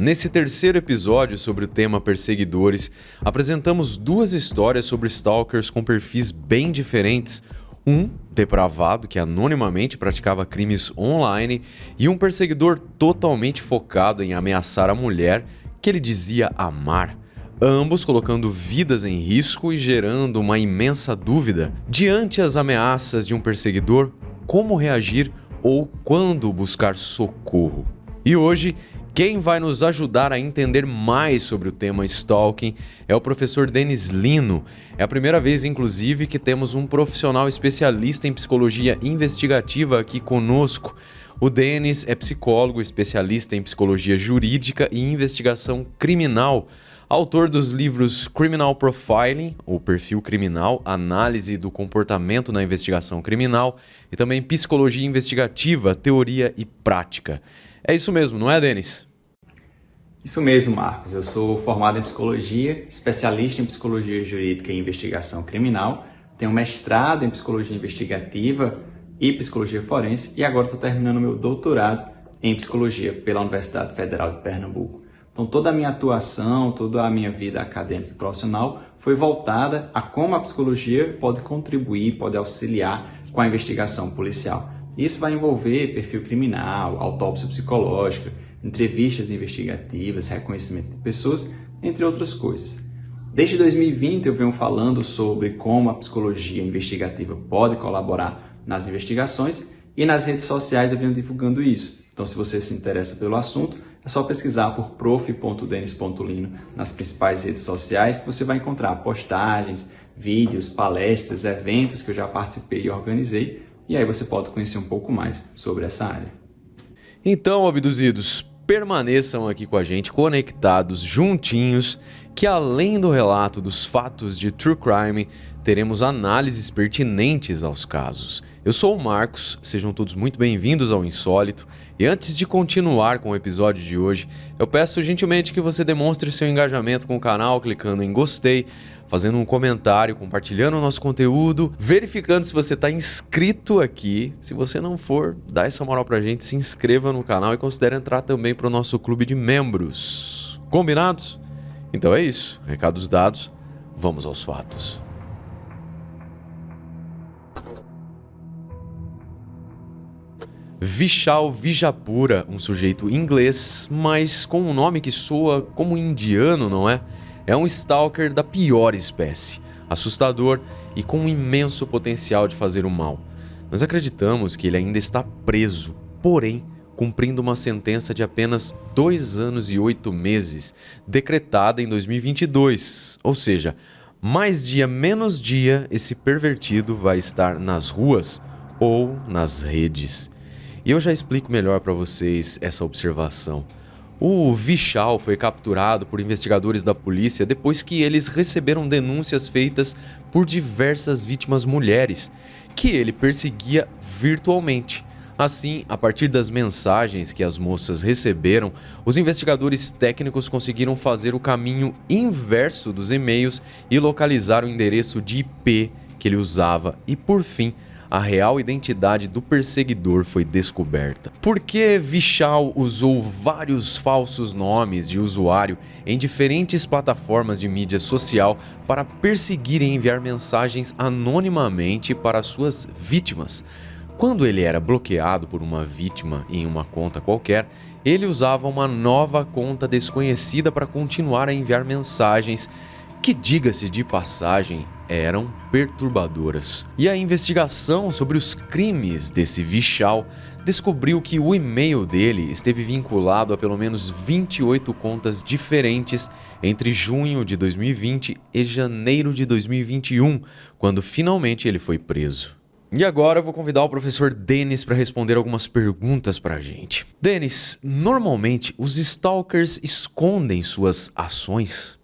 Nesse terceiro episódio sobre o tema perseguidores, apresentamos duas histórias sobre stalkers com perfis bem diferentes. Um depravado que anonimamente praticava crimes online e um perseguidor totalmente focado em ameaçar a mulher que ele dizia amar. Ambos colocando vidas em risco e gerando uma imensa dúvida. Diante as ameaças de um perseguidor, como reagir ou quando buscar socorro? E hoje, quem vai nos ajudar a entender mais sobre o tema stalking é o professor Denis Lino. É a primeira vez, inclusive, que temos um profissional especialista em psicologia investigativa aqui conosco. O Denis é psicólogo, especialista em psicologia jurídica e investigação criminal, autor dos livros Criminal Profiling, o perfil criminal, análise do comportamento na investigação criminal, e também Psicologia Investigativa, Teoria e Prática. É isso mesmo, não é, Denis? Isso mesmo, Marcos. Eu sou formado em psicologia, especialista em psicologia jurídica e investigação criminal, tenho mestrado em psicologia investigativa e psicologia forense e agora estou terminando meu doutorado em psicologia pela Universidade Federal de Pernambuco. Então toda a minha atuação, toda a minha vida acadêmica e profissional foi voltada a como a psicologia pode contribuir, pode auxiliar com a investigação policial. Isso vai envolver perfil criminal, autópsia psicológica, entrevistas investigativas, reconhecimento de pessoas, entre outras coisas. Desde 2020 eu venho falando sobre como a psicologia investigativa pode colaborar nas investigações e nas redes sociais eu venho divulgando isso. Então se você se interessa pelo assunto, é só pesquisar por prof.denis.lino nas principais redes sociais que você vai encontrar postagens, vídeos, palestras, eventos que eu já participei e organizei. E aí você pode conhecer um pouco mais sobre essa área. Então, abduzidos, permaneçam aqui com a gente, conectados, juntinhos, que além do relato dos fatos de True Crime, teremos análises pertinentes aos casos. Eu sou o Marcos, sejam todos muito bem-vindos ao Insólito. E antes de continuar com o episódio de hoje, eu peço gentilmente que você demonstre seu engajamento com o canal, clicando em gostei, fazendo um comentário, compartilhando o nosso conteúdo, verificando se você está inscrito aqui. Se você não for, dá essa moral pra gente, se inscreva no canal e considere entrar também para o nosso clube de membros. Combinados? Então é isso, recados dados, vamos aos fatos. Vishal Vijapura, um sujeito inglês, mas com um nome que soa como indiano, não é? É um stalker da pior espécie, assustador e com um imenso potencial de fazer o mal. Nós acreditamos que ele ainda está preso, porém, cumprindo uma sentença de apenas 2 anos e 8 meses, decretada em 2022, ou seja, mais dia menos dia esse pervertido vai estar nas ruas ou nas redes. E eu já explico melhor para vocês essa observação. O Vishal foi capturado por investigadores da polícia depois que eles receberam denúncias feitas por diversas vítimas mulheres, que ele perseguia virtualmente. Assim, a partir das mensagens que as moças receberam, os investigadores técnicos conseguiram fazer o caminho inverso dos e-mails e localizar o endereço de IP que ele usava e, por fim, a real identidade do perseguidor foi descoberta. Por que Vishal usou vários falsos nomes de usuário em diferentes plataformas de mídia social para perseguir e enviar mensagens anonimamente para suas vítimas? Quando ele era bloqueado por uma vítima em uma conta qualquer, ele usava uma nova conta desconhecida para continuar a enviar mensagens que, diga-se de passagem, eram perturbadoras. E a investigação sobre os crimes desse Vishal descobriu que o e-mail dele esteve vinculado a pelo menos 28 contas diferentes entre junho de 2020 e janeiro de 2021, quando finalmente ele foi preso. E agora eu vou convidar o professor Denis para responder algumas perguntas para a gente. Denis, normalmente os stalkers escondem suas ações?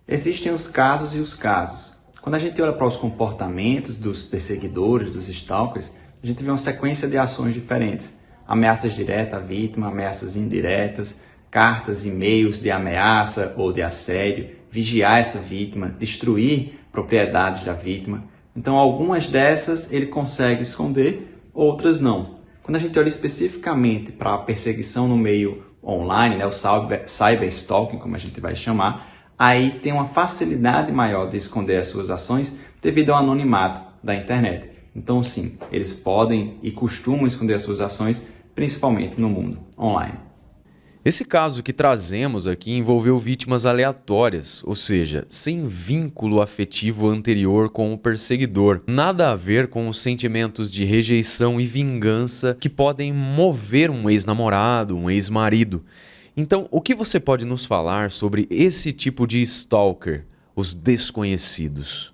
Existem os casos e os casos. Quando a gente olha para os comportamentos dos perseguidores, dos stalkers, a gente vê uma sequência de ações diferentes. Ameaças diretas à vítima, ameaças indiretas, cartas, e-mails de ameaça ou de assédio, vigiar essa vítima, destruir propriedades da vítima. Então, algumas dessas ele consegue esconder, outras não. Quando a gente olha especificamente para a perseguição no meio online, né, o cyberstalking, como a gente vai chamar, aí tem uma facilidade maior de esconder as suas ações devido ao anonimato da internet. Então, sim, eles podem e costumam esconder as suas ações, principalmente no mundo online. Esse caso que trazemos aqui envolveu vítimas aleatórias, ou seja, sem vínculo afetivo anterior com o perseguidor. Nada a ver com os sentimentos de rejeição e vingança que podem mover um ex-namorado, um ex-marido. Então, o que você pode nos falar sobre esse tipo de stalker, os desconhecidos?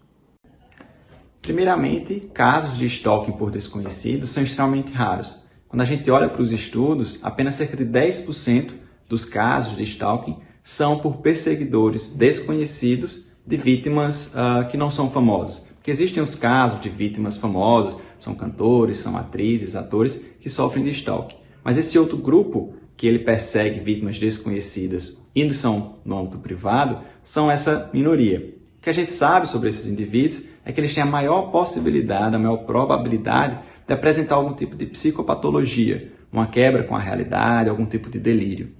Primeiramente, casos de stalking por desconhecidos são extremamente raros. Quando a gente olha para os estudos, apenas cerca de 10% dos casos de stalking são por perseguidores desconhecidos de vítimas que não são famosas. Porque existem os casos de vítimas famosas, são cantores, são atrizes, atores, que sofrem de stalking. Mas esse outro grupo que ele persegue vítimas desconhecidas e são no âmbito privado, são essa minoria. O que a gente sabe sobre esses indivíduos é que eles têm a maior possibilidade, a maior probabilidade de apresentar algum tipo de psicopatologia, uma quebra com a realidade, algum tipo de delírio.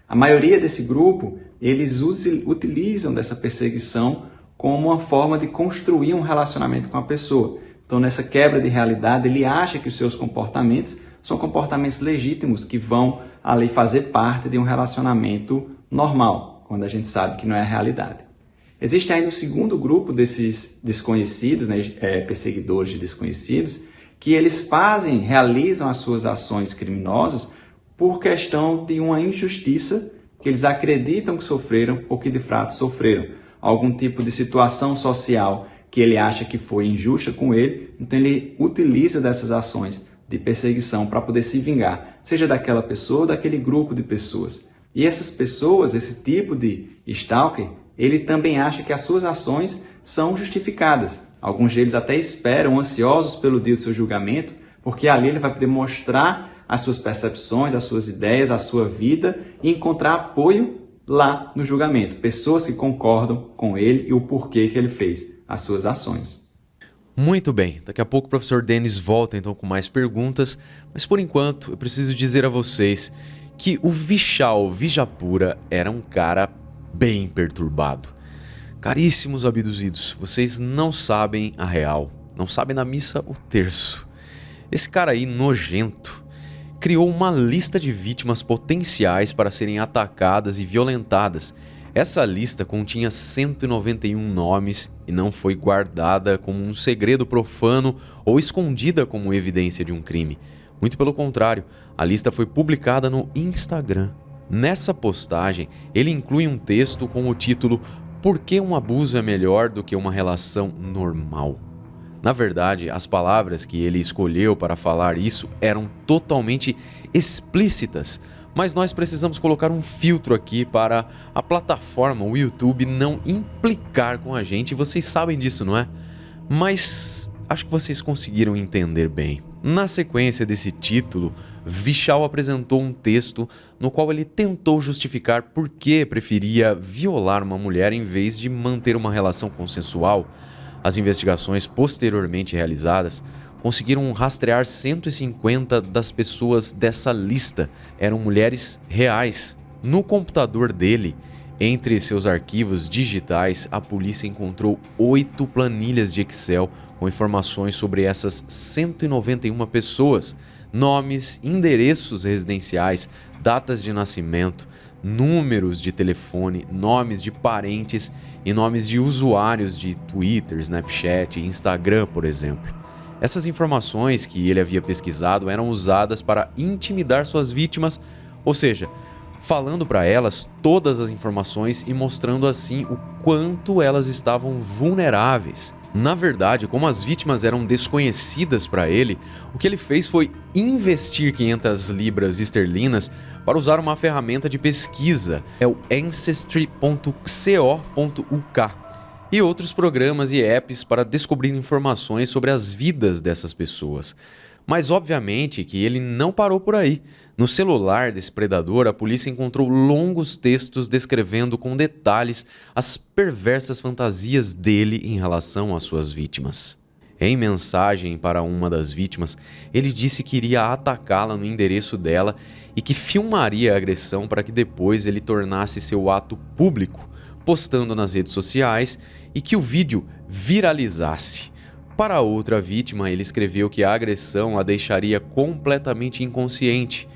A maioria desse grupo, eles utilizam dessa perseguição como uma forma de construir um relacionamento com a pessoa. Então, nessa quebra de realidade, ele acha que os seus comportamentos são comportamentos legítimos que vão ali fazer parte de um relacionamento normal, quando a gente sabe que não é a realidade. Existe ainda um segundo grupo desses desconhecidos, né, perseguidores de desconhecidos, que eles realizam as suas ações criminosas por questão de uma injustiça que eles acreditam que sofreram ou que de fato sofreram. Algum tipo de situação social que ele acha que foi injusta com ele, então ele utiliza dessas ações de perseguição para poder se vingar, seja daquela pessoa ou daquele grupo de pessoas. E essas pessoas, esse tipo de stalker, ele também acha que as suas ações são justificadas. Alguns deles até esperam, ansiosos pelo dia do seu julgamento, porque ali ele vai poder mostrar as suas percepções, as suas ideias, a sua vida e encontrar apoio lá no julgamento. Pessoas que concordam com ele e o porquê que ele fez as suas ações. Muito bem, daqui a pouco o professor Denis volta então com mais perguntas, mas por enquanto eu preciso dizer a vocês que o Vishal Vijapura era um cara bem perturbado. Caríssimos abduzidos, vocês não sabem a real, não sabem na missa o terço. Esse cara aí nojento criou uma lista de vítimas potenciais para serem atacadas e violentadas. Essa lista continha 191 nomes e não foi guardada como um segredo profano ou escondida como evidência de um crime. Muito pelo contrário, a lista foi publicada no Instagram. Nessa postagem, ele inclui um texto com o título "Por que um abuso é melhor do que uma relação normal?". Na verdade, as palavras que ele escolheu para falar isso eram totalmente explícitas, mas nós precisamos colocar um filtro aqui para a plataforma, o YouTube, não implicar com a gente. Vocês sabem disso, não é? Mas acho que vocês conseguiram entender bem. Na sequência desse título, Vishal apresentou um texto no qual ele tentou justificar por que preferia violar uma mulher em vez de manter uma relação consensual. As investigações posteriormente realizadas conseguiram rastrear 150 das pessoas dessa lista. Eram mulheres reais. No computador dele, entre seus arquivos digitais, a polícia encontrou 8 planilhas de Excel com informações sobre essas 191 pessoas. Nomes, endereços residenciais, datas de nascimento, números de telefone, nomes de parentes e nomes de usuários de Twitter, Snapchat e Instagram, por exemplo. Essas informações que ele havia pesquisado eram usadas para intimidar suas vítimas, ou seja, falando para elas todas as informações e mostrando assim o quanto elas estavam vulneráveis. Na verdade, como as vítimas eram desconhecidas para ele, o que ele fez foi investir 500 libras esterlinas para usar uma ferramenta de pesquisa, é o Ancestry.co.uk, e outros programas e apps para descobrir informações sobre as vidas dessas pessoas. Mas obviamente que ele não parou por aí. No celular desse predador, a polícia encontrou longos textos descrevendo com detalhes as perversas fantasias dele em relação às suas vítimas. Em mensagem para uma das vítimas, ele disse que iria atacá-la no endereço dela e que filmaria a agressão para que depois ele tornasse seu ato público, postando nas redes sociais e que o vídeo viralizasse. Para a outra vítima, ele escreveu que a agressão a deixaria completamente inconsciente.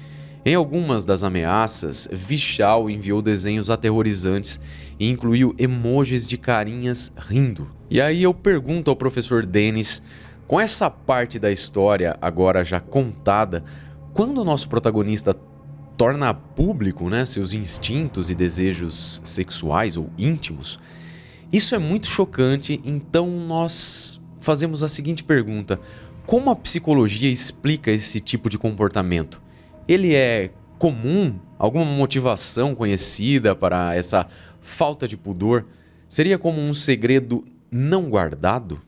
Em algumas das ameaças, Vishal enviou desenhos aterrorizantes e incluiu emojis de carinhas rindo. E aí eu pergunto ao professor Denis, com essa parte da história agora já contada, quando o nosso protagonista torna público, seus instintos e desejos sexuais ou íntimos, isso é muito chocante, então nós fazemos a seguinte pergunta: como a psicologia explica esse tipo de comportamento? Ele é comum? Alguma motivação conhecida para essa falta de pudor? Seria como um segredo não guardado?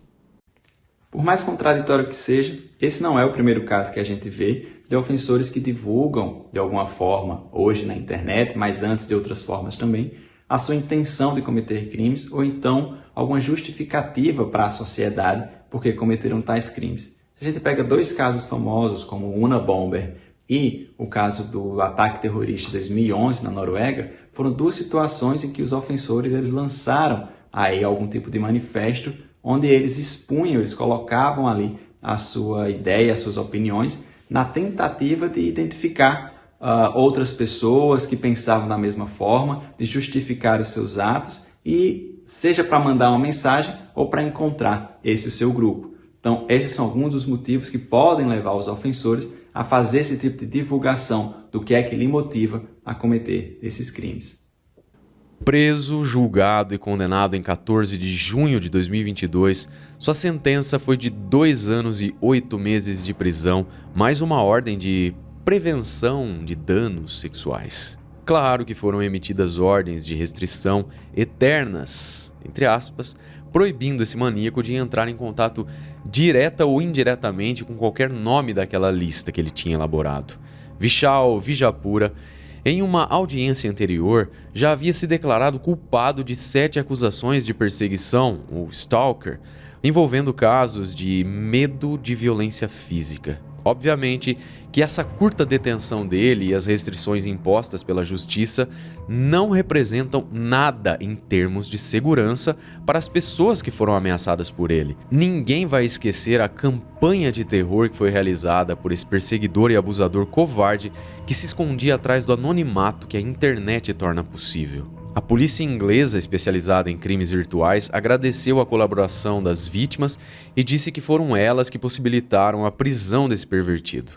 Por mais contraditório que seja, esse não é o primeiro caso que a gente vê de ofensores que divulgam, de alguma forma, hoje na internet, mas antes de outras formas também, a sua intenção de cometer crimes ou então alguma justificativa para a sociedade porque cometeram tais crimes. A gente pega dois casos famosos, como o Unabomber e o caso do ataque terrorista de 2011 na Noruega, foram duas situações em que os ofensores eles lançaram aí algum tipo de manifesto onde eles expunham, eles colocavam ali a sua ideia, as suas opiniões, na tentativa de identificar outras pessoas que pensavam da mesma forma, de justificar os seus atos e seja para mandar uma mensagem ou para encontrar esse seu grupo. Então, esses são alguns dos motivos que podem levar os ofensores a fazer esse tipo de divulgação do que é que lhe motiva a cometer esses crimes. Preso, julgado e condenado em 14 de junho de 2022, sua sentença foi de 2 anos e 8 meses de prisão, mais uma ordem de prevenção de danos sexuais. Claro que foram emitidas ordens de restrição eternas, entre aspas, proibindo esse maníaco de entrar em contato direta ou indiretamente com qualquer nome daquela lista que ele tinha elaborado. Vishal Vijapura, em uma audiência anterior, já havia se declarado culpado de 7 acusações de perseguição, ou stalker, envolvendo casos de medo de violência física. Obviamente que essa curta detenção dele e as restrições impostas pela justiça não representam nada em termos de segurança para as pessoas que foram ameaçadas por ele. Ninguém vai esquecer a campanha de terror que foi realizada por esse perseguidor e abusador covarde que se escondia atrás do anonimato que a internet torna possível. A polícia inglesa, especializada em crimes virtuais, agradeceu a colaboração das vítimas e disse que foram elas que possibilitaram a prisão desse pervertido.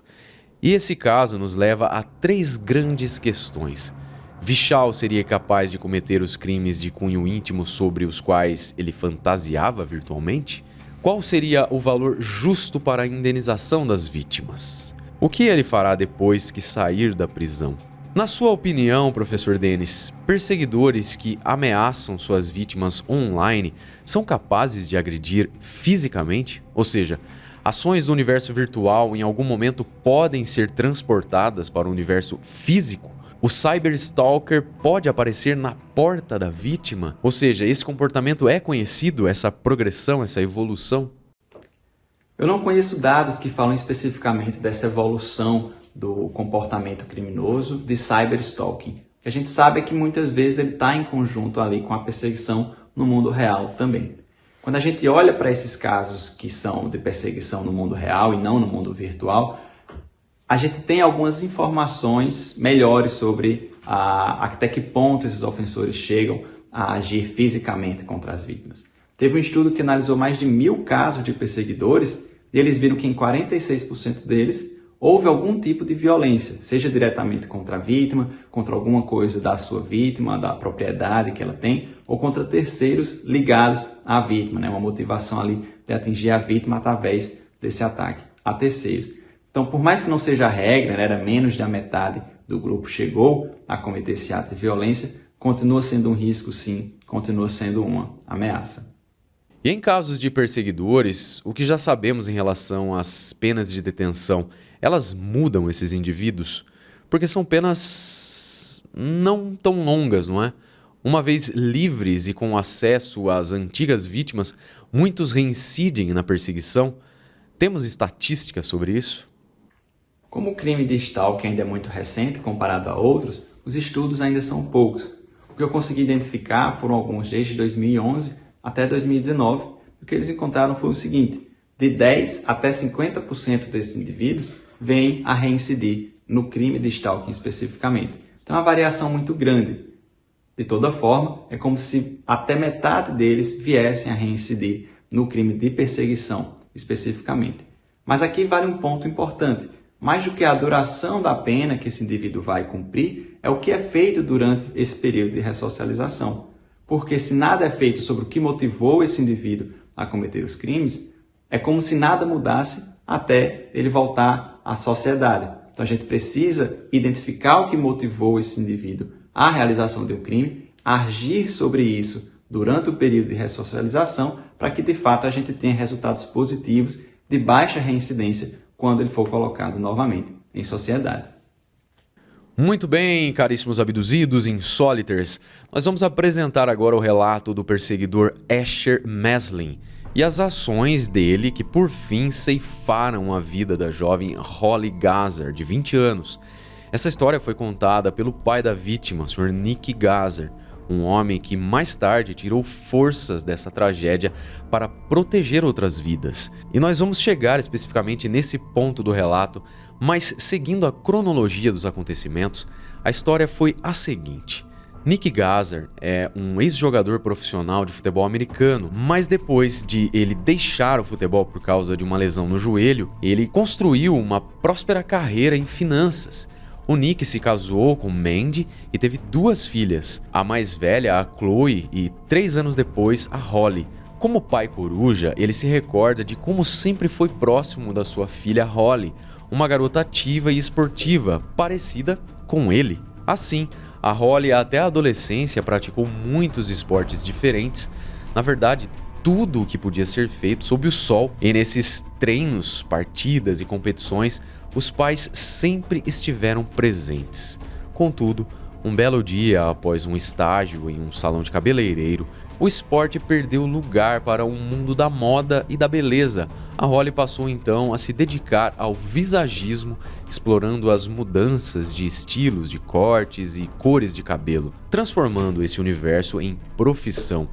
E esse caso nos leva a 3 grandes questões. Vishal seria capaz de cometer os crimes de cunho íntimo sobre os quais ele fantasiava virtualmente? Qual seria o valor justo para a indenização das vítimas? O que ele fará depois que sair da prisão? Na sua opinião, professor Denis, perseguidores que ameaçam suas vítimas online são capazes de agredir fisicamente? Ou seja, ações do universo virtual em algum momento podem ser transportadas para o universo físico? O cyberstalker pode aparecer na porta da vítima? Ou seja, esse comportamento é conhecido, essa progressão, essa evolução? Eu não conheço dados que falam especificamente dessa evolução do comportamento criminoso de cyberstalking. O que a gente sabe é que muitas vezes ele está em conjunto ali com a perseguição no mundo real também. Quando a gente olha para esses casos que são de perseguição no mundo real e não no mundo virtual, a gente tem algumas informações melhores sobre até que ponto esses ofensores chegam a agir fisicamente contra as vítimas. Teve um estudo que analisou mais de 1.000 casos de perseguidores e eles viram que em 46% deles houve algum tipo de violência, seja diretamente contra a vítima, contra alguma coisa da sua vítima, da propriedade que ela tem, ou contra terceiros ligados à vítima, uma motivação ali de atingir a vítima através desse ataque a terceiros. Então, por mais que não seja a regra, era menos da metade do grupo chegou a cometer esse ato de violência, continua sendo um risco sim, continua sendo uma ameaça. E em casos de perseguidores, o que já sabemos em relação às penas de detenção, elas mudam esses indivíduos? Porque são penas não tão longas, não é? Uma vez livres e com acesso às antigas vítimas, muitos reincidem na perseguição. Temos estatísticas sobre isso? Como o crime de stalking ainda é muito recente comparado a outros, os estudos ainda são poucos. O que eu consegui identificar foram alguns desde 2011 até 2019. O que eles encontraram foi o seguinte: de 10 até 50% desses indivíduos vêm a reincidir no crime de stalking especificamente. Então é uma variação muito grande. De toda forma, é como se até metade deles viessem a reincidir no crime de perseguição especificamente. Mas aqui vale um ponto importante. Mais do que a duração da pena que esse indivíduo vai cumprir, é o que é feito durante esse período de ressocialização. Porque se nada é feito sobre o que motivou esse indivíduo a cometer os crimes, é como se nada mudasse até ele voltar à sociedade. Então a gente precisa identificar o que motivou esse indivíduo à realização de um crime, agir sobre isso durante o período de ressocialização, para que de fato a gente tenha resultados positivos de baixa reincidência quando ele for colocado novamente em sociedade. Muito bem, caríssimos abduzidos insóliters, nós vamos apresentar agora o relato do perseguidor Asher Meslin e as ações dele que por fim ceifaram a vida da jovem Holly Gazer, de 20 anos. Essa história foi contada pelo pai da vítima, o Sr. Nick Gazer, um homem que mais tarde tirou forças dessa tragédia para proteger outras vidas. E nós vamos chegar especificamente nesse ponto do relato, mas seguindo a cronologia dos acontecimentos, a história foi a seguinte. Nick Gazer é um ex-jogador profissional de futebol americano, mas depois de ele deixar o futebol por causa de uma lesão no joelho, ele construiu uma próspera carreira em finanças. O Nick se casou com Mandy e teve 2 filhas, a mais velha, a Chloe, e 3 anos depois, a Holly. Como pai coruja, ele se recorda de como sempre foi próximo da sua filha Holly, uma garota ativa e esportiva, parecida com ele. Assim, a Holly até a adolescência praticou muitos esportes diferentes, na verdade, tudo o que podia ser feito sob o sol, e nesses treinos, partidas e competições, os pais sempre estiveram presentes. Contudo, um belo dia após um estágio em um salão de cabeleireiro, o esporte perdeu lugar para um mundo da moda e da beleza. A Holly passou então a se dedicar ao visagismo, explorando as mudanças de estilos, de cortes e cores de cabelo, transformando esse universo em profissão.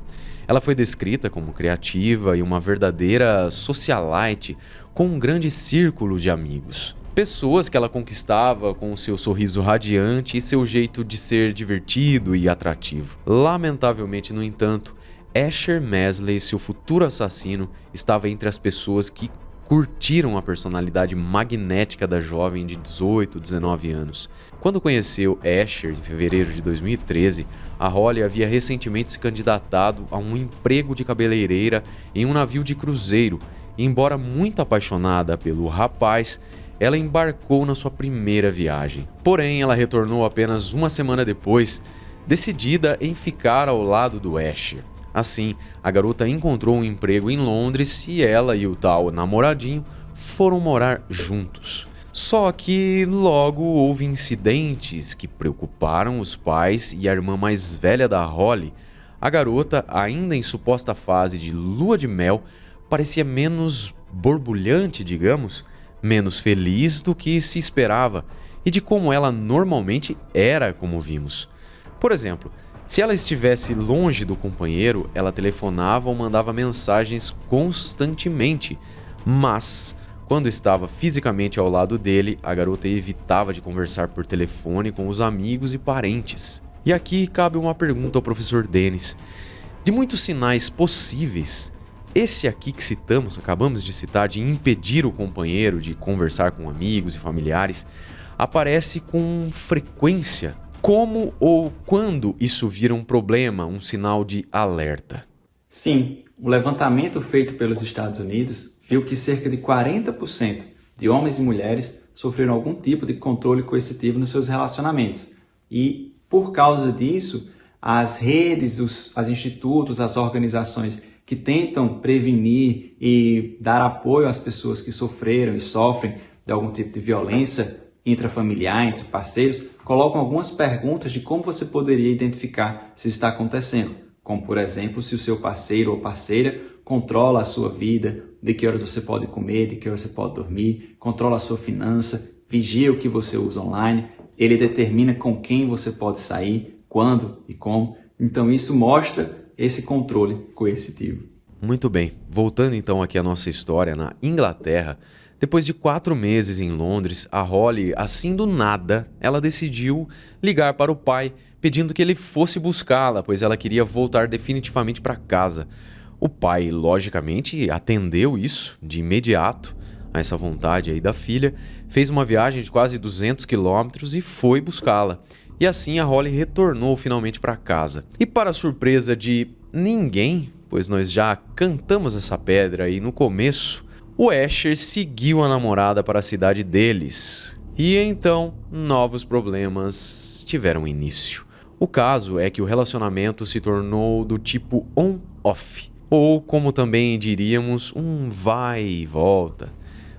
Ela foi descrita como criativa e uma verdadeira socialite com um grande círculo de amigos. Pessoas que ela conquistava com o seu sorriso radiante e seu jeito de ser divertido e atrativo. Lamentavelmente, no entanto, Asher Meslin, seu futuro assassino, estava entre as pessoas que curtiram a personalidade magnética da jovem de 18, 19 anos. Quando conheceu Asher em fevereiro de 2013, a Holly havia recentemente se candidatado a um emprego de cabeleireira em um navio de cruzeiro, e embora muito apaixonada pelo rapaz, ela embarcou na sua primeira viagem. Porém, ela retornou apenas uma semana depois, decidida em ficar ao lado do Asher. Assim, a garota encontrou um emprego em Londres e ela e o tal namoradinho foram morar juntos. Só que logo houve incidentes que preocuparam os pais e a irmã mais velha da Holly. A garota, ainda em suposta fase de lua de mel, parecia menos borbulhante, digamos, menos feliz do que se esperava e de como ela normalmente era, como vimos. Por exemplo, se ela estivesse longe do companheiro, ela telefonava ou mandava mensagens constantemente, mas quando estava fisicamente ao lado dele, a garota evitava de conversar por telefone com os amigos e parentes. E aqui cabe uma pergunta ao professor Dennis. De muitos sinais possíveis, esse aqui que acabamos de citar, de impedir o companheiro de conversar com amigos e familiares, aparece com frequência. Como ou quando isso vira um problema, um sinal de alerta? Sim, o levantamento feito pelos Estados Unidos viu que cerca de 40% de homens e mulheres sofreram algum tipo de controle coercitivo nos seus relacionamentos. E, por causa disso, as redes, os institutos, as organizações que tentam prevenir e dar apoio às pessoas que sofreram e sofrem de algum tipo de violência intrafamiliar, entre parceiros, colocam algumas perguntas de como você poderia identificar se está acontecendo. Como, por exemplo, se o seu parceiro ou parceira controla a sua vida, de que horas você pode comer, de que horas você pode dormir, controla a sua finança, vigia o que você usa online, ele determina com quem você pode sair, quando e como. Então isso mostra esse controle coercitivo. Muito bem, voltando então aqui à nossa história na Inglaterra, depois de 4 meses em Londres, a Holly, assim do nada, ela decidiu ligar para o pai, pedindo que ele fosse buscá-la, pois ela queria voltar definitivamente para casa. O pai, logicamente, atendeu isso de imediato, a essa vontade aí da filha, fez uma viagem de quase 200 quilômetros e foi buscá-la. E assim a Holly retornou finalmente para casa. E para a surpresa de ninguém, pois nós já cantamos essa pedra aí no começo, o Asher seguiu a namorada para a cidade deles. E então, novos problemas tiveram início. O caso é que o relacionamento se tornou do tipo on-off, ou como também diríamos, um vai e volta.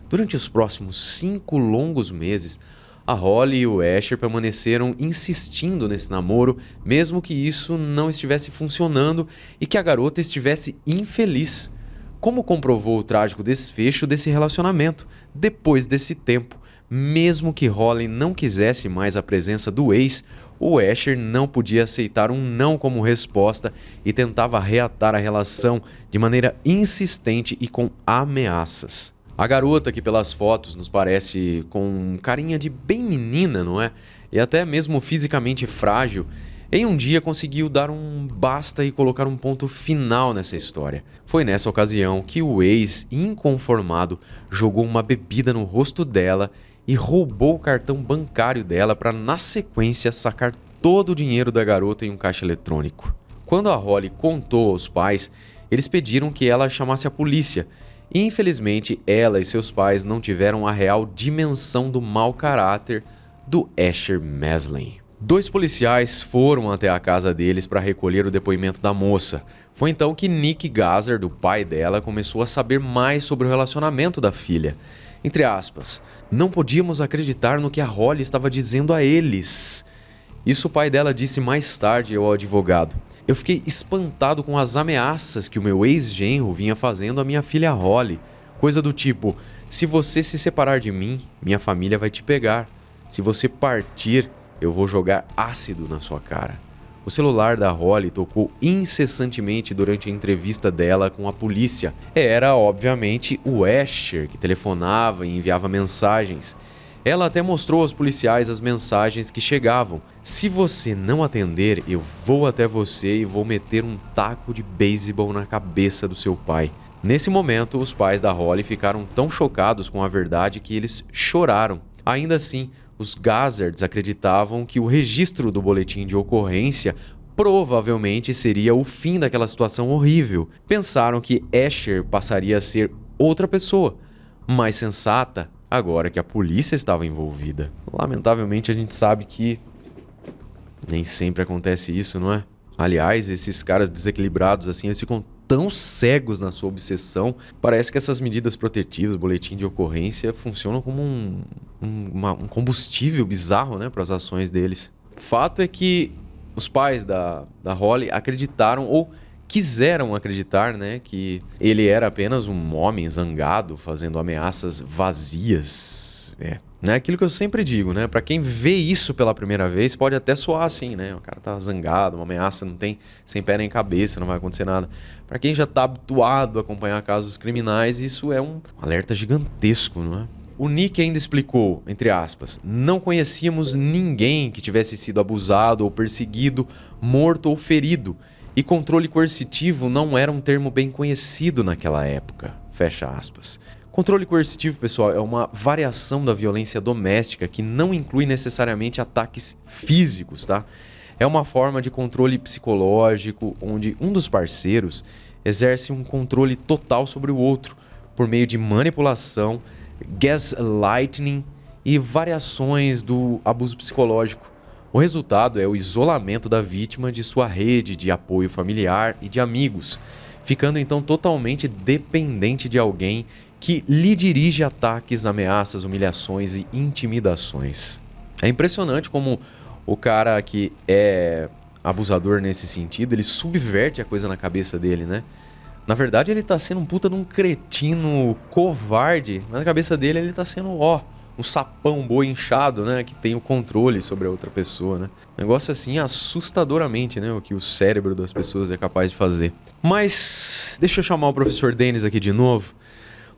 Durante os próximos 5 longos meses, a Holly e o Asher permaneceram insistindo nesse namoro, mesmo que isso não estivesse funcionando e que a garota estivesse infeliz. Como comprovou o trágico desfecho desse relacionamento, depois desse tempo, mesmo que Holly não quisesse mais a presença do ex, o Asher não podia aceitar um não como resposta e tentava reatar a relação de maneira insistente e com ameaças. A garota, que pelas fotos nos parece com carinha de bem menina, não é? E até mesmo fisicamente frágil, em um dia conseguiu dar um basta e colocar um ponto final nessa história. Foi nessa ocasião que o ex, inconformado, jogou uma bebida no rosto dela e roubou o cartão bancário dela para, na sequência, sacar todo o dinheiro da garota em um caixa eletrônico. Quando a Holly contou aos pais, eles pediram que ela chamasse a polícia. E, infelizmente, ela e seus pais não tiveram a real dimensão do mau caráter do Asher Maslin. 2 policiais foram até a casa deles para recolher o depoimento da moça. Foi então que Nick Gazer, o pai dela, começou a saber mais sobre o relacionamento da filha. Entre aspas, não podíamos acreditar no que a Holly estava dizendo a eles. Isso o pai dela disse mais tarde ao advogado. Eu fiquei espantado com as ameaças que o meu ex-genro vinha fazendo à minha filha Holly. Coisa do tipo, se você se separar de mim, minha família vai te pegar. Se você partir, eu vou jogar ácido na sua cara. O celular da Holly tocou incessantemente durante a entrevista dela com a polícia. Era, obviamente, o Asher que telefonava e enviava mensagens. Ela até mostrou aos policiais as mensagens que chegavam. Se você não atender, eu vou até você e vou meter um taco de beisebol na cabeça do seu pai. Nesse momento, os pais da Holly ficaram tão chocados com a verdade que eles choraram. Ainda assim, os Gazards acreditavam que o registro do boletim de ocorrência provavelmente seria o fim daquela situação horrível. Pensaram que Asher passaria a ser outra pessoa, mais sensata, agora que a polícia estava envolvida. Lamentavelmente, a gente sabe que nem sempre acontece isso, não é? Aliás, esses caras desequilibrados assim, eles ficam tão cegos na sua obsessão. Parece que essas medidas protetivas, boletim de ocorrência, funcionam como um combustível bizarro, né, para as ações deles. Fato é que os pais da Holly acreditaram, ou quiseram acreditar, né, que ele era apenas um homem zangado, fazendo ameaças vazias. Né, aquilo que eu sempre digo, né, para quem vê isso pela primeira vez, pode até soar assim, né, o cara tá zangado, uma ameaça não tem sem pé nem cabeça, não vai acontecer nada. Para quem já tá habituado a acompanhar casos criminais, isso é um alerta gigantesco, não é? O Nick ainda explicou, entre aspas, não conhecíamos ninguém que tivesse sido abusado ou perseguido, morto ou ferido, e controle coercitivo não era um termo bem conhecido naquela época, fecha aspas. Controle coercitivo, pessoal, é uma variação da violência doméstica que não inclui necessariamente ataques físicos, tá? É uma forma de controle psicológico onde um dos parceiros exerce um controle total sobre o outro por meio de manipulação, gaslighting e variações do abuso psicológico. O resultado é o isolamento da vítima de sua rede de apoio familiar e de amigos, ficando então totalmente dependente de alguém que lhe dirige ataques, ameaças, humilhações e intimidações. É impressionante como o cara que é abusador nesse sentido, ele subverte a coisa na cabeça dele, né? Na verdade, ele tá sendo um puta de um cretino covarde, mas na cabeça dele ele tá sendo, um sapão boi inchado, né? Que tem o controle sobre a outra pessoa, né? Negócio assim assustadoramente, né? O que o cérebro das pessoas é capaz de fazer. Mas deixa eu chamar o professor Denis aqui de novo.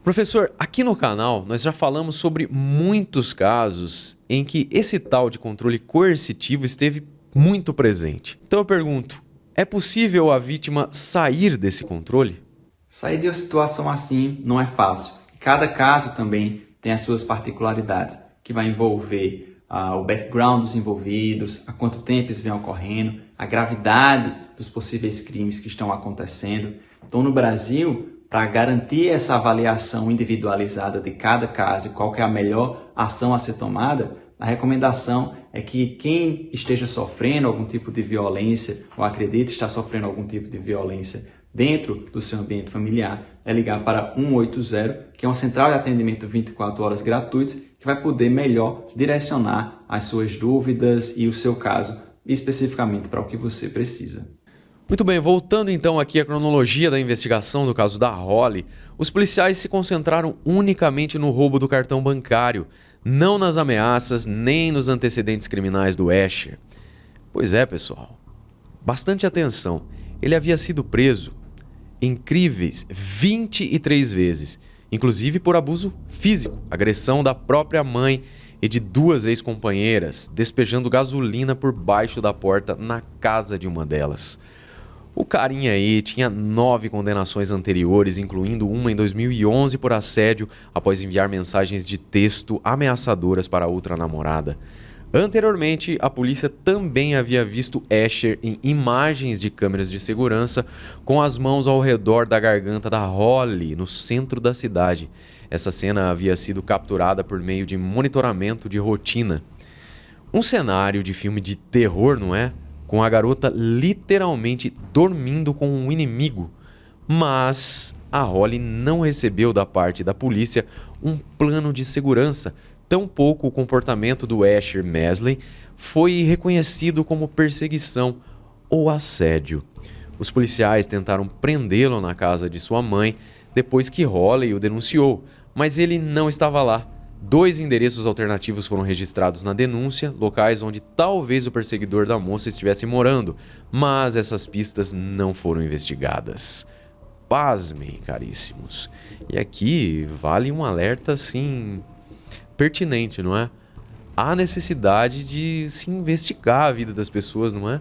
Professor, aqui no canal nós já falamos sobre muitos casos em que esse tal de controle coercitivo esteve muito presente. Então eu pergunto, é possível a vítima sair desse controle? Sair de uma situação assim não é fácil. Cada caso também tem as suas particularidades, que vai envolver o background dos envolvidos, há quanto tempo isso vem ocorrendo, a gravidade dos possíveis crimes que estão acontecendo. Então, no Brasil, para garantir essa avaliação individualizada de cada caso e qual que é a melhor ação a ser tomada, a recomendação é que quem esteja sofrendo algum tipo de violência ou acredita estar sofrendo algum tipo de violência dentro do seu ambiente familiar, é ligar para 180, que é uma central de atendimento 24 horas gratuitos, que vai poder melhor direcionar as suas dúvidas e o seu caso, especificamente para o que você precisa. Muito bem, voltando então aqui à cronologia da investigação do caso da Holly, os policiais se concentraram unicamente no roubo do cartão bancário, não nas ameaças nem nos antecedentes criminais do Asher. Pois é, pessoal, bastante atenção, ele havia sido preso incríveis 23 vezes, inclusive por abuso físico, agressão da própria mãe e de 2 ex-companheiras, despejando gasolina por baixo da porta na casa de uma delas. O carinha aí tinha 9 condenações anteriores, incluindo uma em 2011 por assédio após enviar mensagens de texto ameaçadoras para outra namorada. Anteriormente, a polícia também havia visto Asher em imagens de câmeras de segurança com as mãos ao redor da garganta da Holly, no centro da cidade. Essa cena havia sido capturada por meio de monitoramento de rotina. Um cenário de filme de terror, não é? Com a garota literalmente dormindo com um inimigo. Mas a Holly não recebeu da parte da polícia um plano de segurança. Tampouco o comportamento do Asher Masley foi reconhecido como perseguição ou assédio. Os policiais tentaram prendê-lo na casa de sua mãe depois que Holly o denunciou, mas ele não estava lá. 2 endereços alternativos foram registrados na denúncia, locais onde talvez o perseguidor da moça estivesse morando, mas essas pistas não foram investigadas. Pasmem, caríssimos. E aqui vale um alerta, assim, pertinente, não é? Há necessidade de se investigar a vida das pessoas, não é?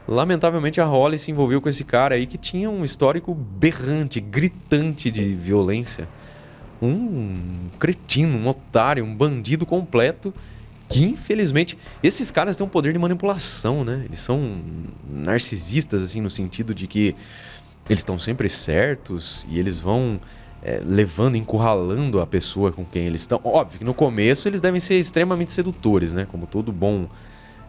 Lamentavelmente a Holly se envolveu com esse cara aí que tinha um histórico berrante, gritante de violência. Um cretino, um otário, um bandido completo que, infelizmente, esses caras têm um poder de manipulação, né? Eles são narcisistas, assim, no sentido de que eles estão sempre certos e eles vão levando, encurralando a pessoa com quem eles estão. Óbvio que no começo eles devem ser extremamente sedutores, né? Como todo bom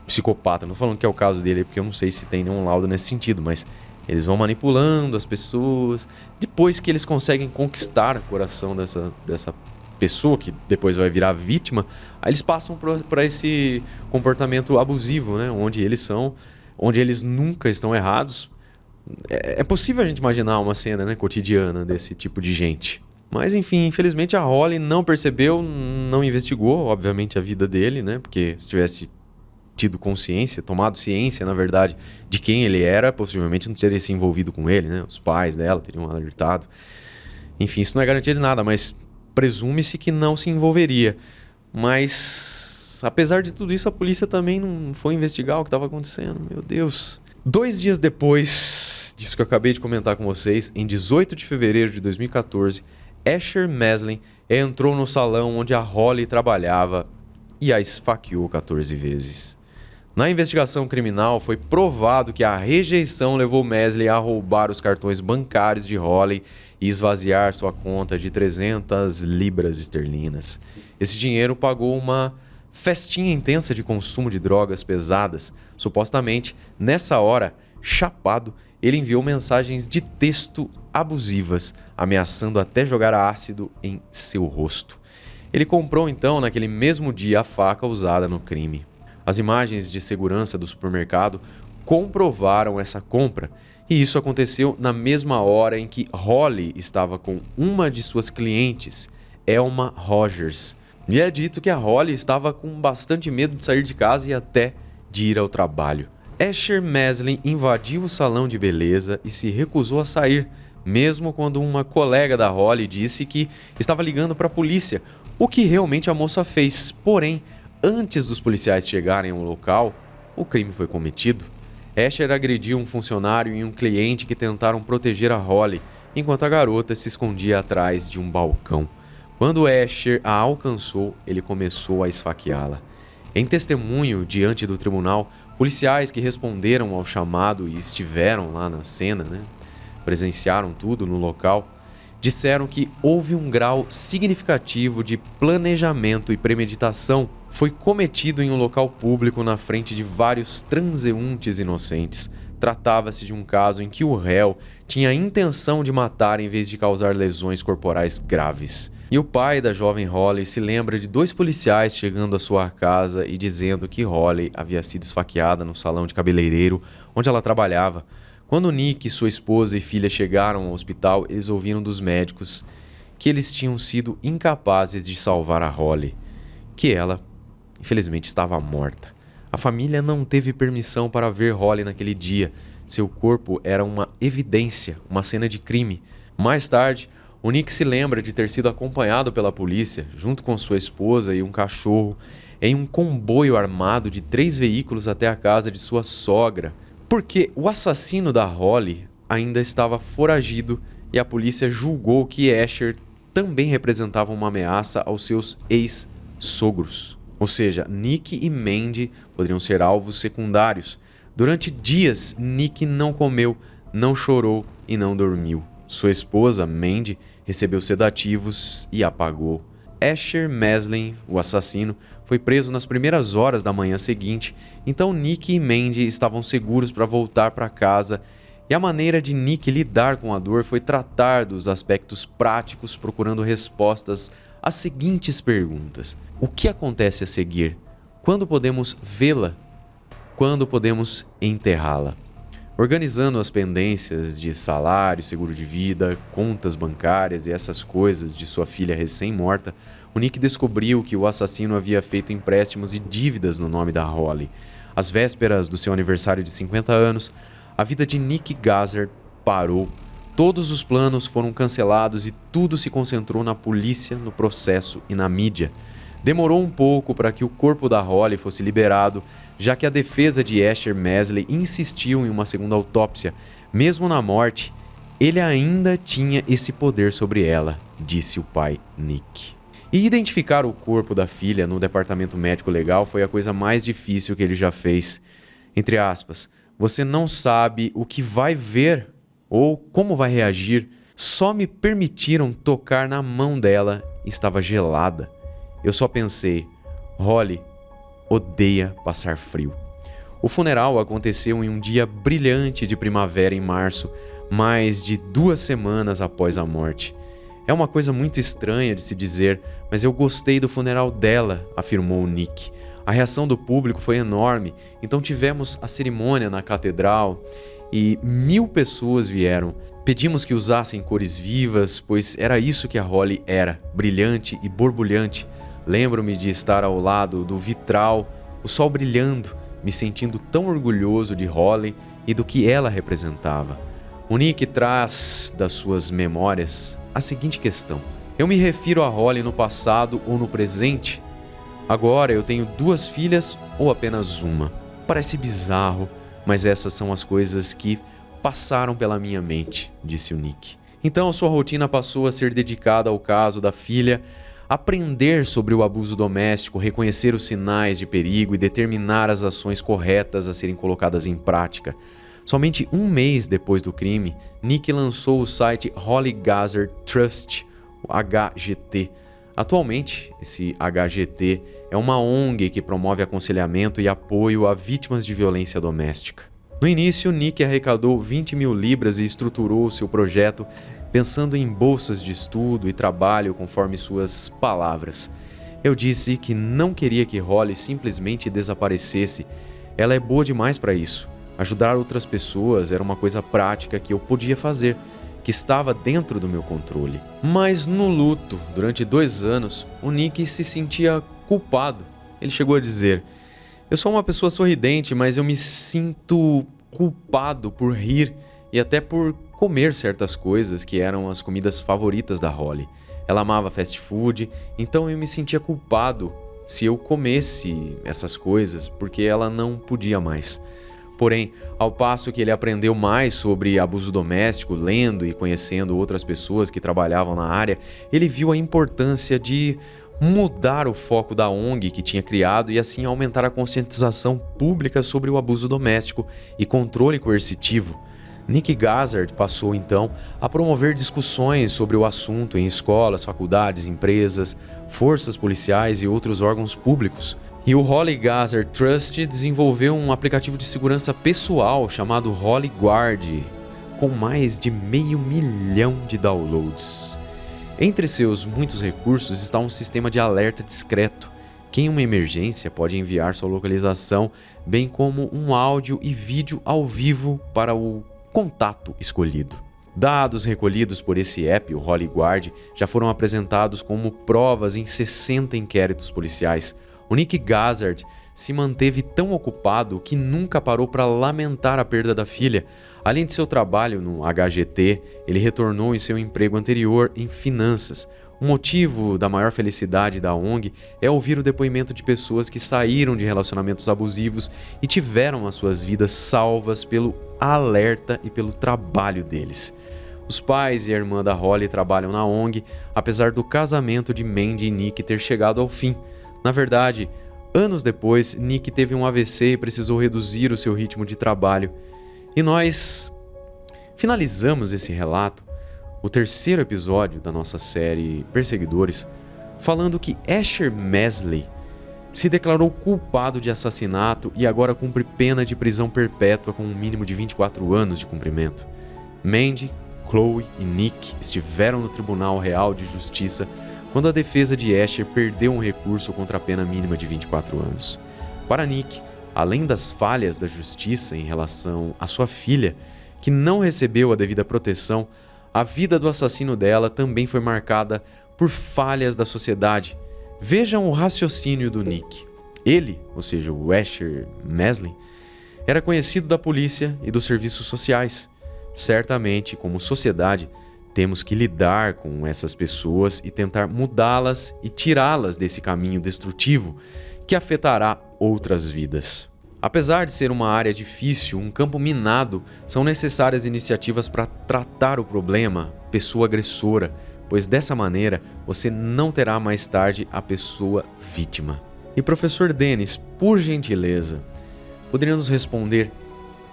psicopata. Não falando que é o caso dele, porque eu não sei se tem nenhum laudo nesse sentido, mas eles vão manipulando as pessoas. Depois que eles conseguem conquistar o coração dessa pessoa, que depois vai virar vítima, aí eles passam para esse comportamento abusivo, né? Onde eles nunca estão errados. É possível a gente imaginar uma cena, né, cotidiana desse tipo de gente. Mas enfim, infelizmente a Holly não percebeu, não investigou, obviamente, a vida dele, né? Porque se tivesse tido consciência, tomado ciência, na verdade, de quem ele era, possivelmente não teria se envolvido com ele, né? Os pais dela teriam alertado. Enfim, isso não é garantia de nada, mas presume-se que não se envolveria. Mas, apesar de tudo isso, a polícia também não foi investigar o que estava acontecendo. Meu Deus. 2 dias depois disso que eu acabei de comentar com vocês, em 18 de fevereiro de 2014, Asher Masley entrou no salão onde a Holly trabalhava e a esfaqueou 14 vezes. Na investigação criminal, foi provado que a rejeição levou Masley a roubar os cartões bancários de Holly e esvaziar sua conta de 300 libras esterlinas. Esse dinheiro pagou uma festinha intensa de consumo de drogas pesadas. Supostamente, nessa hora, chapado, ele enviou mensagens de texto abusivas, ameaçando até jogar ácido em seu rosto. Ele comprou então, naquele mesmo dia, a faca usada no crime. As imagens de segurança do supermercado comprovaram essa compra, e isso aconteceu na mesma hora em que Holly estava com uma de suas clientes, Elma Rogers. E é dito que a Holly estava com bastante medo de sair de casa e até de ir ao trabalho. Asher Maslin invadiu o salão de beleza e se recusou a sair, mesmo quando uma colega da Holly disse que estava ligando para a polícia, o que realmente a moça fez. Porém, antes dos policiais chegarem ao local, o crime foi cometido. Asher agrediu um funcionário e um cliente que tentaram proteger a Holly, enquanto a garota se escondia atrás de um balcão. Quando Asher a alcançou, ele começou a esfaqueá-la. Em testemunho diante do tribunal, policiais que responderam ao chamado e estiveram lá na cena, presenciaram tudo no local, disseram que houve um grau significativo de planejamento e premeditação. Foi cometido em um local público na frente de vários transeuntes inocentes. Tratava-se de um caso em que o réu tinha a intenção de matar em vez de causar lesões corporais graves. E o pai da jovem Holly se lembra de 2 policiais chegando à sua casa e dizendo que Holly havia sido esfaqueada no salão de cabeleireiro onde ela trabalhava. Quando Nick, sua esposa e filha chegaram ao hospital, eles ouviram dos médicos que eles tinham sido incapazes de salvar a Holly, que ela, infelizmente, estava morta. A família não teve permissão para ver Holly naquele dia. Seu corpo era uma evidência, uma cena de crime. Mais tarde, o Nick se lembra de ter sido acompanhado pela polícia, junto com sua esposa e um cachorro, em um comboio armado de 3 veículos até a casa de sua sogra, porque o assassino da Holly ainda estava foragido e a polícia julgou que Asher também representava uma ameaça aos seus ex-sogros. Ou seja, Nick e Mandy poderiam ser alvos secundários. Durante dias, Nick não comeu, não chorou e não dormiu. Sua esposa, Mandy, recebeu sedativos e apagou. Asher Maslin, o assassino, foi preso nas primeiras horas da manhã seguinte, então Nick e Mandy estavam seguros para voltar para casa, e a maneira de Nick lidar com a dor foi tratar dos aspectos práticos, procurando respostas às seguintes perguntas: o que acontece a seguir? Quando podemos vê-la? Quando podemos enterrá-la? Organizando as pendências de salário, seguro de vida, contas bancárias e essas coisas de sua filha recém-morta, o Nick descobriu que o assassino havia feito empréstimos e dívidas no nome da Holly. Às vésperas do seu aniversário de 50 anos, a vida de Nick Gazard parou. Todos os planos foram cancelados e tudo se concentrou na polícia, no processo e na mídia. Demorou um pouco para que o corpo da Holly fosse liberado, já que a defesa de Asher Maslin insistiu em uma segunda autópsia. Mesmo na morte, ele ainda tinha esse poder sobre ela, disse o pai Nick. E identificar o corpo da filha no departamento médico legal foi a coisa mais difícil que ele já fez. Entre aspas, você não sabe o que vai ver ou como vai reagir. Só me permitiram tocar na mão dela e estava gelada. Eu só pensei, Holly odeia passar frio. O funeral aconteceu em um dia brilhante de primavera em março, mais de 2 semanas após a morte. É uma coisa muito estranha de se dizer, mas eu gostei do funeral dela, afirmou Nick. A reação do público foi enorme, então tivemos a cerimônia na catedral e 1000 pessoas vieram. Pedimos que usassem cores vivas, pois era isso que a Holly era, brilhante e borbulhante. Lembro-me de estar ao lado do vitral, o sol brilhando, me sentindo tão orgulhoso de Holly e do que ela representava. O Nick traz das suas memórias a seguinte questão: eu me refiro a Holly no passado ou no presente? Agora eu tenho 2 filhas ou apenas uma? Parece bizarro, mas essas são as coisas que passaram pela minha mente, disse o Nick. Então sua rotina passou a ser dedicada ao caso da filha, aprender sobre o abuso doméstico, reconhecer os sinais de perigo e determinar as ações corretas a serem colocadas em prática. Somente 1 mês depois do crime, Nick lançou o site Holly Gazard Trust, o HGT. Atualmente, esse HGT é uma ONG que promove aconselhamento e apoio a vítimas de violência doméstica. No início, Nick arrecadou 20.000 libras e estruturou seu projeto pensando em bolsas de estudo e trabalho conforme suas palavras. Eu disse que não queria que Holly simplesmente desaparecesse. Ela é boa demais para isso. Ajudar outras pessoas era uma coisa prática que eu podia fazer. que estava dentro do meu controle. Mas no luto, durante 2 anos, o Nick se sentia culpado. Ele chegou a dizer: "Eu sou uma pessoa sorridente, mas eu me sinto culpado por rir e até por comer certas coisas que eram as comidas favoritas da Holly. Ela amava fast food, então eu me sentia culpado se eu comesse essas coisas, porque ela não podia mais." Porém, ao passo que ele aprendeu mais sobre abuso doméstico, lendo e conhecendo outras pessoas que trabalhavam na área, ele viu a importância de mudar o foco da ONG que tinha criado e assim aumentar a conscientização pública sobre o abuso doméstico e controle coercitivo. Nick Gazzard passou então a promover discussões sobre o assunto em escolas, faculdades, empresas, forças policiais e outros órgãos públicos. E o Holly Gazzard Trust desenvolveu um aplicativo de segurança pessoal chamado Holly Guard, com mais de 500 mil de downloads. Entre seus muitos recursos está um sistema de alerta discreto, que em uma emergência pode enviar sua localização, bem como um áudio e vídeo ao vivo para o contato escolhido. Dados recolhidos por esse app, o Holly Guard, já foram apresentados como provas em 60 inquéritos policiais. O Nick Gazzard se manteve tão ocupado que nunca parou para lamentar a perda da filha. Além de seu trabalho no HGT, ele retornou em seu emprego anterior em finanças. O motivo da maior felicidade da ONG é ouvir o depoimento de pessoas que saíram de relacionamentos abusivos e tiveram as suas vidas salvas pelo alerta e pelo trabalho deles. Os pais e a irmã da Holly trabalham na ONG, apesar do casamento de Mandy e Nick ter chegado ao fim. Na verdade, anos depois, Nick teve um AVC e precisou reduzir o seu ritmo de trabalho. E nós finalizamos esse relato, o 3º episódio da nossa série Perseguidores, falando que Asher Mesley se declarou culpado de assassinato e agora cumpre pena de prisão perpétua com um mínimo de 24 anos de cumprimento. Mandy, Chloe e Nick estiveram no Tribunal Real de Justiça quando a defesa de Asher perdeu um recurso contra a pena mínima de 24 anos. Para Nick, além das falhas da justiça em relação à sua filha, que não recebeu a devida proteção, a vida do assassino dela também foi marcada por falhas da sociedade. Vejam o raciocínio do Nick. Ele, ou seja, o Asher Mesley, era conhecido da polícia e dos serviços sociais. Certamente, como sociedade, temos que lidar com essas pessoas e tentar mudá-las e tirá-las desse caminho destrutivo que afetará outras vidas. Apesar de ser uma área difícil, um campo minado, são necessárias iniciativas para tratar o problema, pessoa agressora, pois dessa maneira você não terá mais tarde a pessoa vítima. E professor Dennis, por gentileza, poderia nos responder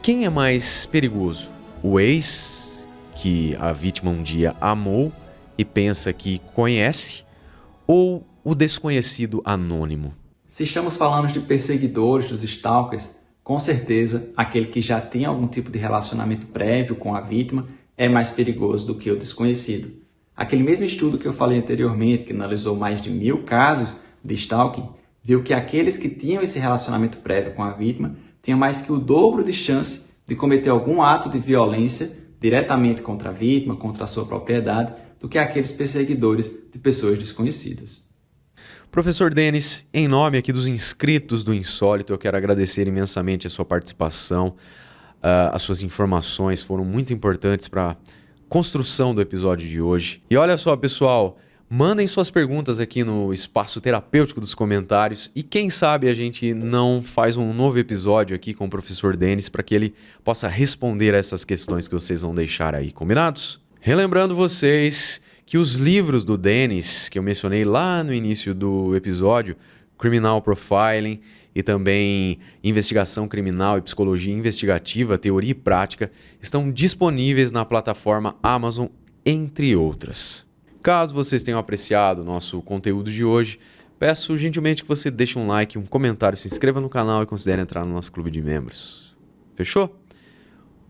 quem é mais perigoso? O ex, que a vítima um dia amou e pensa que conhece, ou o desconhecido anônimo? Se estamos falando de perseguidores, dos stalkers, com certeza aquele que já tem algum tipo de relacionamento prévio com a vítima é mais perigoso do que o desconhecido. Aquele mesmo estudo que eu falei anteriormente, que analisou mais de 1000 casos de stalking, viu que aqueles que tinham esse relacionamento prévio com a vítima tinham mais que o dobro de chance de cometer algum ato de violência diretamente contra a vítima, contra a sua propriedade, do que aqueles perseguidores de pessoas desconhecidas. Professor Dennis, em nome aqui dos inscritos do Insólito, eu quero agradecer imensamente a sua participação. As suas informações foram muito importantes para a construção do episódio de hoje. E olha só, pessoal, mandem suas perguntas aqui no espaço terapêutico dos comentários e quem sabe a gente não faz um novo episódio aqui com o professor Dennis para que ele possa responder a essas questões que vocês vão deixar aí, combinados? Relembrando vocês que os livros do Dennis, que eu mencionei lá no início do episódio, Criminal Profiling e também Investigação Criminal e Psicologia Investigativa, Teoria e Prática, estão disponíveis na plataforma Amazon, entre outras. Caso vocês tenham apreciado o nosso conteúdo de hoje, peço gentilmente que você deixe um like, um comentário, se inscreva no canal e considere entrar no nosso clube de membros. Fechou?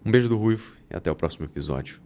Um beijo do Ruivo e até o próximo episódio.